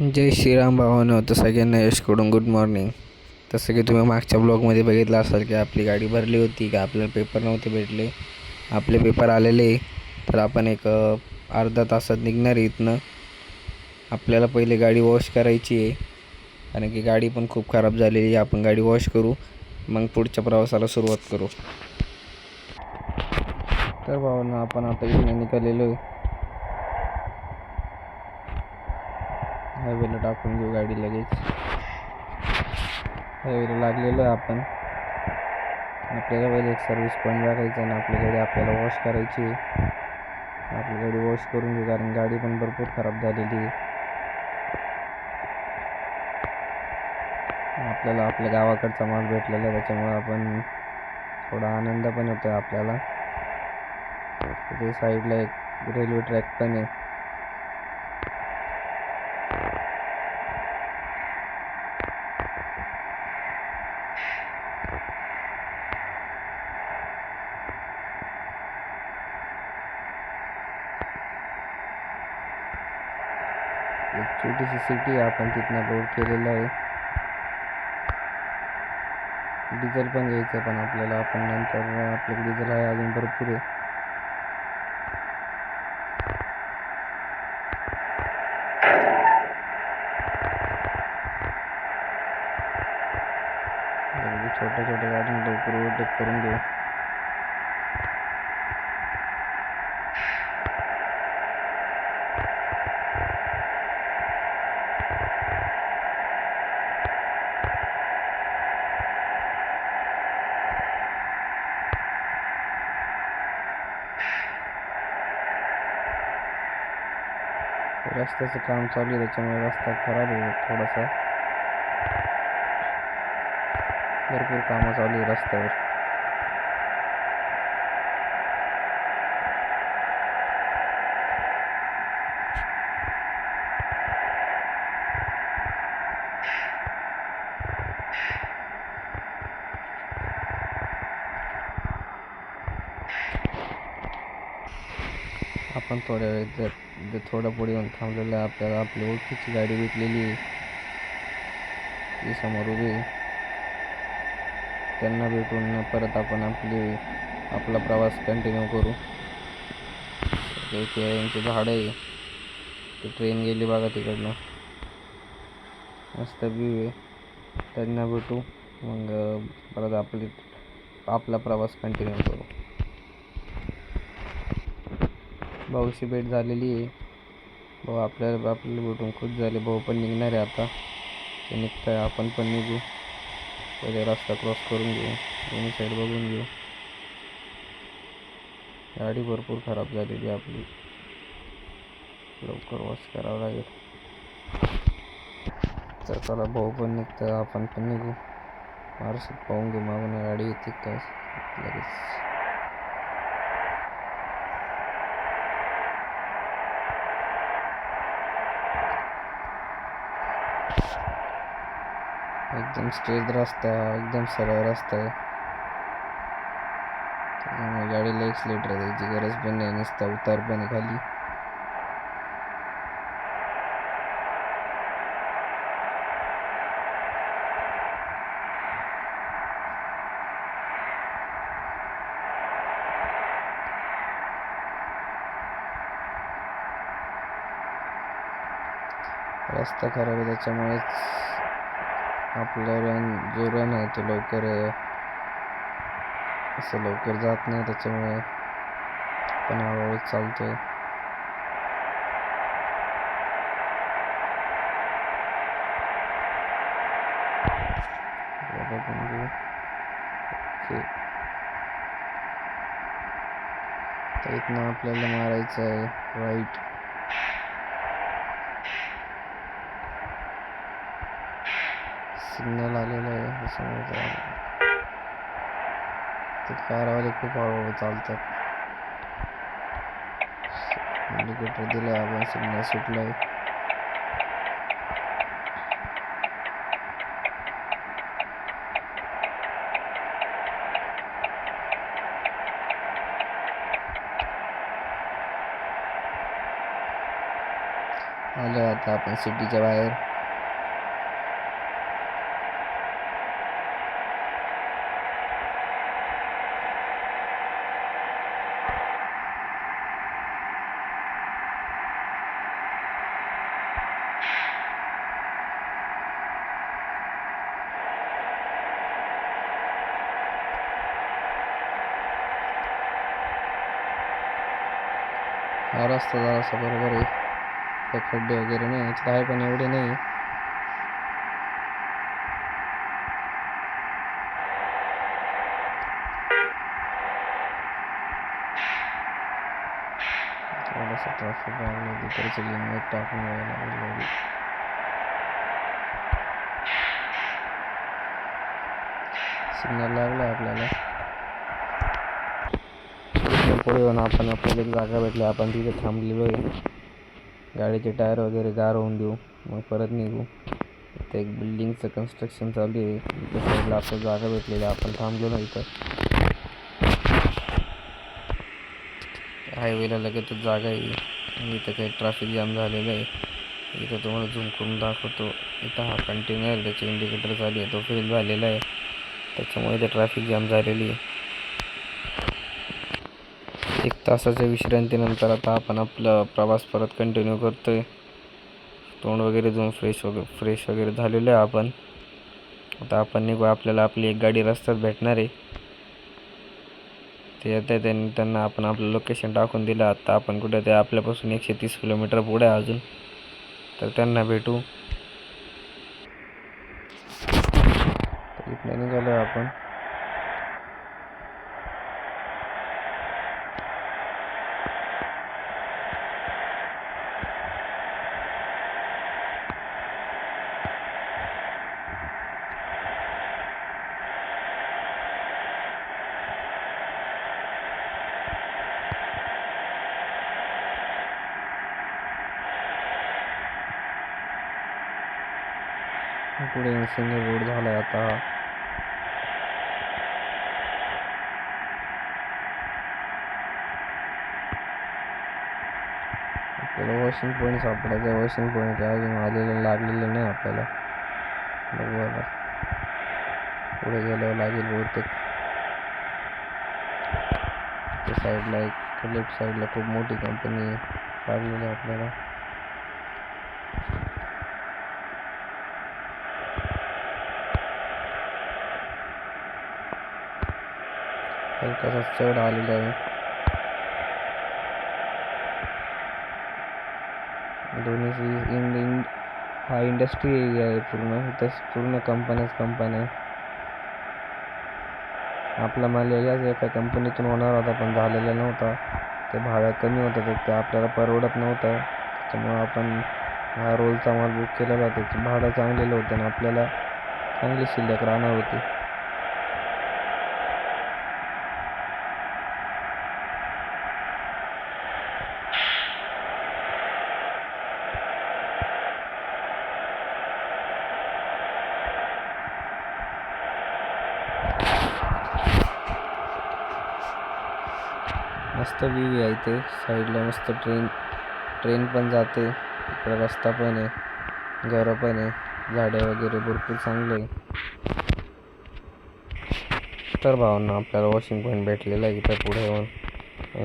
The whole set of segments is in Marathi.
जय श्रीराम भावानो. तर सगळ्यांना यशकडून गुड मॉर्निंग. तसं की तुम्ही मागच्या ब्लॉगमध्ये बघितलं असाल की आपली गाडी भरली होती का आपल्याला पेपर नव्हते भेटले. आपले पेपर आलेले. तर आपण एक अर्धा तासात निघणार आहे इथनं. आपल्याला पहिले गाडी वॉश करायची आहे, कारण की गाडी पण खूप खराब झालेली आहे. आपण गाडी वॉश करू, मग पुढच्या प्रवासाला सुरुवात करू. तर भावांनो, आपण आता इथनं निघालेलो आहे. हायवेला टाकून घेऊ गाडी लगेच. हायवेला लागलेलो आहे आपण. आपल्याला पहिले एक सर्व्हिस पॉईंट बघायचा आणि आपली गाडी आपल्याला वॉश करायची आहे. आपली गाडी वॉश करून घेऊ, कारण गाडी पण भरपूर खराब झालेली आहे. आपल्याला आपल्या गावाकडचा माल भेटलेला आहे, त्याच्यामुळे आपण थोडा आनंद पण होतो आहे आपल्याला. तिथे साईडला एक रेल्वे ट्रॅक पण आहे. एक छोटीशी सिटी आपण तिथनं लोड केलेलं आहे. डिझेल पण घ्यायचं, पण आपल्याला आपण नंतर आपल्याकडे डिझेल आहे अजून भरपूर आहे. छोट्या छोट्या गाड्यांना लवकर ओव्हरटेक करून घेऊ. रस्त्याचं काम चालू आहे, त्याच्यामुळे रस्ता खराब आहे थोडासा. भरपूर कामं चालू आहे रस्त्यावर. आपण थोड्या वेळ थोडं पुढे येऊन थांबलेलं आहे. आपल्याला आपली ओळखीची गाडी भेटलेली आहे, ती समोर उभी आहे. त्यांना भेटून परत आपण आपला प्रवास कंटिन्यू करू. इथे यांचे झाड आहे, ती ट्रेन गेली बघा तिकडनं, मस्त व्ह्यू आहे. त्यांना भेटू, मग परत आपला प्रवास कंटिन्यू करू. भाऊशी भेट झालेली आहे. भाऊ आपल्याला भेटून खुश झाले. भाऊ पण निघणार आहे आता, ते निघताय, आपण पण निघू. पहिले रस्ता क्रॉस करून घेऊ, दोन्ही साईड बघून घेऊ. गाडी भरपूर खराब झालेली आपली, लवकर वॉश करावं लागेल. तर चला, भाऊ पण निघतं, आपण पण निघू. आरशात पाहून घेऊ मागून गाडी येते काय लगेच. एकदम स्ट्रेट रस्ता आहे, एकदम सरळ रस्ता आहे, त्याच्यामुळे गाडीला एक्सिलेटर द्यायची गरज पण नाही, नुसता उतार पण आहे खाली. रस्ता खराब आहे, त्याच्यामुळेच आपला जो रन आहे तो लवकर जात नाही, त्याच्यामुळे पण हळूहळू चालतोय. तर इथनं आपल्याला मारायचं आहे राईट. सिग्नल आलेला आहे, त्याच्यामुळे ते कारवाले खूप हळूहळू चालतात. इंडिकेटर दिलं आपण, सिग्नल सुटलाय. आलं आता आपण सिटीच्या बाहेर. हा रस्ता जरासा बरोबर आहे, काही खड्डे वगैरे नाही याच्यात आहे, पण एवढे नाही. थोडासा ट्रॅफिक लागला तिकडे लिमिट टाकून यायला लागली. सिग्नल लागला आपल्याला. पुढे येऊन आपल्याला एक जागा भेटली, आपण तिथे थांबलेलो आहे. गाडीचे टायर वगैरे गार होऊन देऊ, मग परत निघू. इथं एक बिल्डिंगचं कन्स्ट्रक्शन चालू आहे. इथं साईडला आपल्याला जागा भेटलेली, आपण थांबलो ना इथं. हायवेला लगेचच जागा आहे. इथं काही ट्रॅफिक जाम झालेलं आहे. इथं तुम्हाला झूम करून दाखवतो. इथं हा कंटेनर, त्याचे इंडिकेटर चालू आहे, तो फेल झालेला आहे, त्याच्यामुळे इथं ट्रॅफिक जाम झालेली आहे. 1 तासाच्या विश्रांतीनंतर आता आपण आपला प्रवास परत कंटिन्यू करतोय. तोंड वगैरे धुवून फ्रेश वगैरे झालेलं आहे आपण. आता आपण निघू. आपल्याला आपली एक गाडी रस्त्यात भेटणार आहे, ते येत आहे. त्यांना आपण आपलं लोकेशन टाकून दिलं. आता आपण कुठे ते आपल्यापासून 130 किलोमीटर पुढे अजून, तर त्यांना भेटू. इथनं निघालो आपण. पुढे सिंगल रोड झाला आता. आपल्याला वॉशिंग पॉईंट सापडायचं. वॉशिंग पॉईंट अजून लागलेलं नाही आपल्याला. बघू आता पुढे गेल्यावर लागेल बहुतेक. त्या साईडला एक लेफ्ट साईडला खूप मोठी कंपनी लागलेली आहे आपल्याला. हलकासा चढ आलेला आहे. दोन्ही हा इंडस्ट्री एरिया आहे पूर्ण. इथं पूर्ण कंपन्या. आपला माल याच एका कंपनीतून होणार होता, पण झालेला नव्हता. ते भाडं कमी होतं, तर ते आपल्याला परवडत नव्हतं. त्याच्यामुळं आपण हा रोलचा माल बुक केलेला होता. त्याचं भाडं चांगलेलं होतं आणि आपल्याला चांगली शिल्लक राहणार होती. मस्त व्ह्यू आहे इथे. साईडला मस्त ट्रेन पण जाते. इकडे रस्ता पण आहे, घरं पण आहे, झाडे वगैरे भरपूर चांगले आहे. तर भावांना आपल्याला वॉशिंग पॉईंट भेटलेला आहे. इथं पुढे येऊन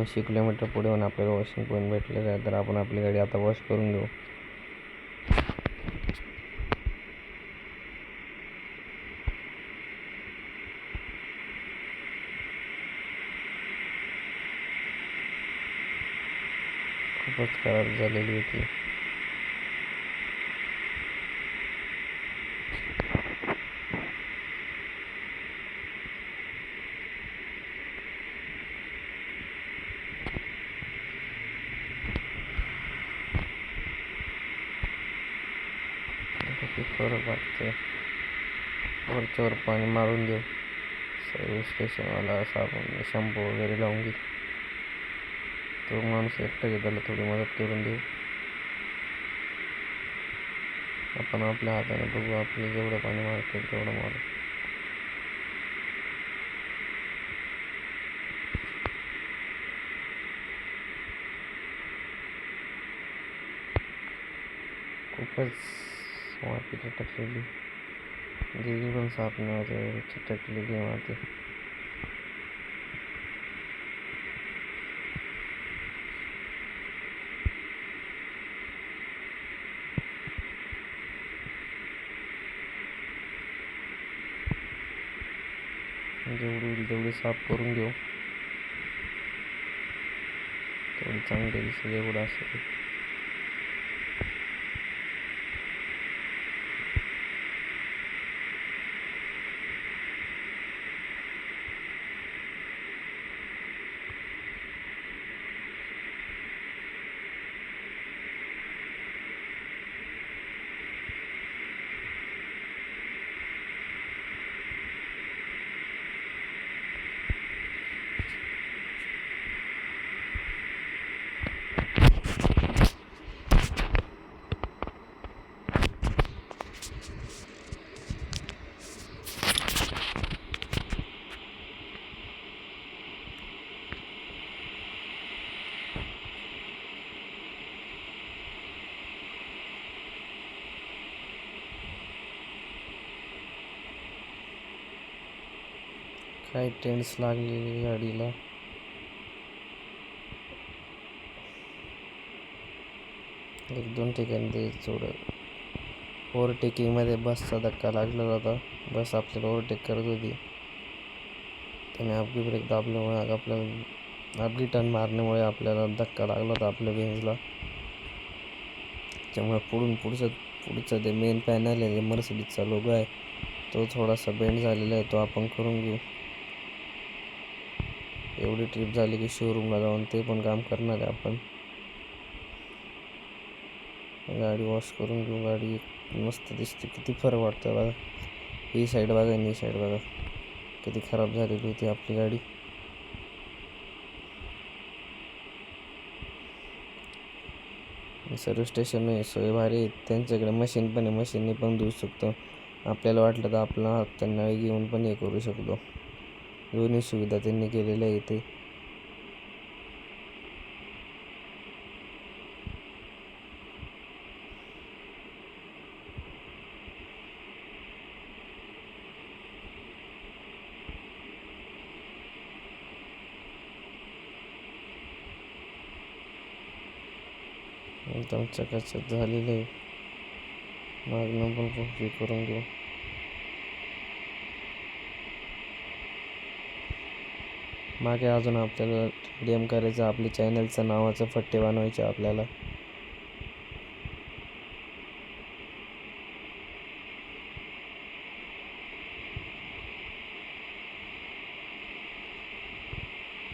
80 किलोमीटर पुढे येऊन आपल्याला वॉशिंग पॉईंट भेटलेलं आहे. तर आपण आपली गाडी आता वॉश करून घेऊ. खूपच खराब झालेली होती. फरक वाटते. वरच्यावर पाणी मारून देऊ. सर्व्हिस स्टेशनवाला साबण शॅम्पू वगैरे लावून घेऊ. तो माणूस एकटा घेताला थोडी मदत करून देऊ. आपण आपल्या हाताने बघू, आपलं जेवढं पाणी मारतं तेवढं मारू. खूपच माती टकलेली, गेली पण साफ नाही होते, चिटकलेली आहे माती. जेवढी होईल तेवढी साफ करून घेऊ, तेवढी चांगली दिसेल एवढं असेल. काही टेंट्स लागलेली गाडीला. एक दोन ठिकाणी ते थोडं ओव्हरटेकिंगमध्ये बसचा धक्का लागलेला होता. बस आपल्याला ओव्हरटेक करत होती, त्याने अपघी ब्रेक दाबल्यामुळे आपल्याला अपघी टर्न मारण्यामुळे आपल्याला धक्का लागला होता आपल्या बेंजला. त्यामुळे पुढचं ते मेन पॅनल आहे, मर्सिडीजचा लोगो आहे, तो थोडासा बेंड झालेला आहे, तो आपण करून घेऊ. एवढी ट्रिप झाली की शोरूमला जाऊन ते पण काम करणार आहे आपण. गाडी वॉश करून घेऊ. गाडी मस्त दिसते, किती फरक वाटतं बघा. ही साईड बघा आणि ही साईड बघा, किती खराब झालेली होती आपली गाडी. सर्व्हिस स्टेशन सोय भारी आहे, त्यांच्याकडे मशीन पण आहे, मशीनने पण धुवू शकतो. आपल्याला वाटलं तर आपला हात त्यांना घेऊन पण हे करू शकतो. दोन्ही सुविधा त्यांनी केलेल्या आहे इथे. एकदम चकाचक झालेलं आहे. मागणं पण हे करून घेऊ. मागे अजून आपल्याला रिडीम करायचं, आपल्या चॅनलचं नावाचं फट्टे बनवायचे आपल्याला.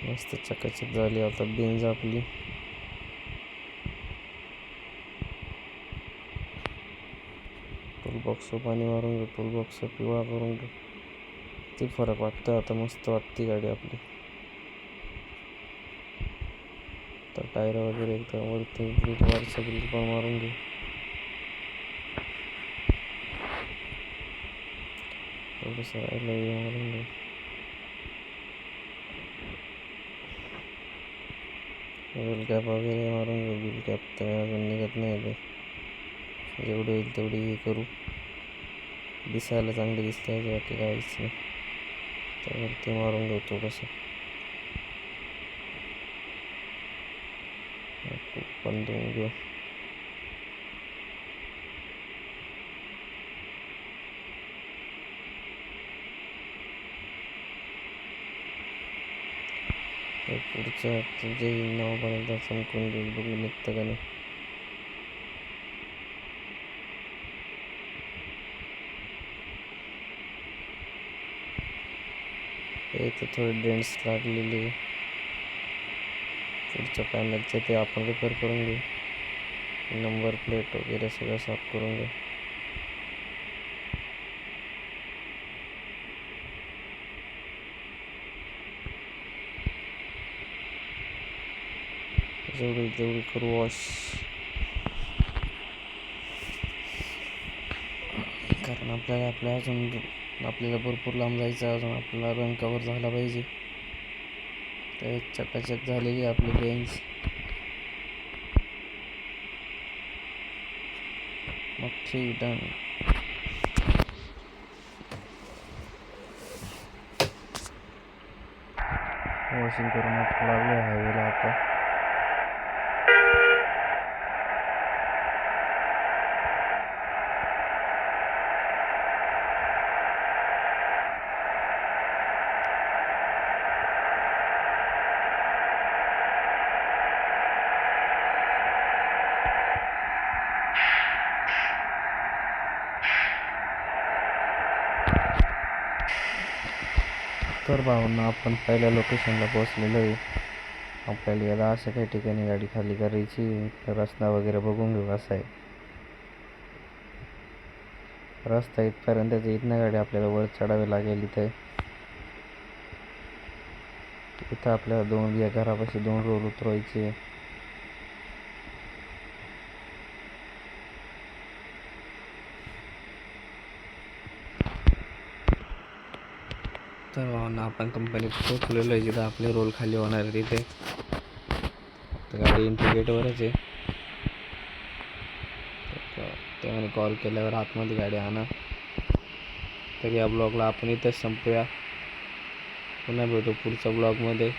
मस्त चकाचक झाली आता बेंज आपली. टूलबॉक्स पाणी मारून घेऊ, टूलबॉक्स पिवळा करून घेऊ. किती फरक वाटतं आता, मस्त वाटते गाडी आपली. तर टायर वगैरे एकदम वरती वरचं ग्रिल पण मारून घेऊ. थोडंसं राहिलं मारून घेऊ. व्हील कॅप वगैरे मारून घेऊ. व्हील कॅप तर अजून निघत नाही ते, जेवढी होईल तेवढी हे करू. दिसायला चांगली दिसते, बाकी काहीच नाही. त्यावरती मारून घेऊ थोडंसं. पण धुवून घेऊ. पुढच्या जे नाव पण एकदा चमकून घेऊ, बघू निघतं का नाही. इथे थोडे डेंट्स लागलेले पुढच्या पॅनलचे, ते आपण रिपेअर करून घेऊ. नंबर प्लेट वगैरे सगळं साफ करून घेऊ. जेवढी करू वॉश, कारण आपल्याला भरपूर लांब जायचं. अजून आपल्याला रंग कवर झाला पाहिजे. तर चकाचक झालेली आपली बेंच. मग ठीक डन. वॉशिंग करून लागलो हायवेला आता. तर भावना आपण पहिल्या लोकेशनला पोहोचलेलो आहे. आपल्याला याला अशा काही ठिकाणी गाडी खाली करायची, तर रस्ता वगैरे बघून घेऊ कसा आहे. रस्ता इथपर्यंतच, इथनं गाडी आपल्याला वर चढावी लागेल. इथं आपल्याला या घरापाशी 2 रोल उतरवायचे. तर भावना आपण कंपनीत पोहोचलेलो आहे, जिथं आपले रोल खाली होणार आहे तिथे. तर गाडी इंटिग्रेटवरच आहे. त्याने कॉल केल्यावर आतमध्ये गाडी आणा. तर या ब्लॉगला आपण इथंच संपूया. पुन्हा भेटू पुढच्या ब्लॉगमध्ये.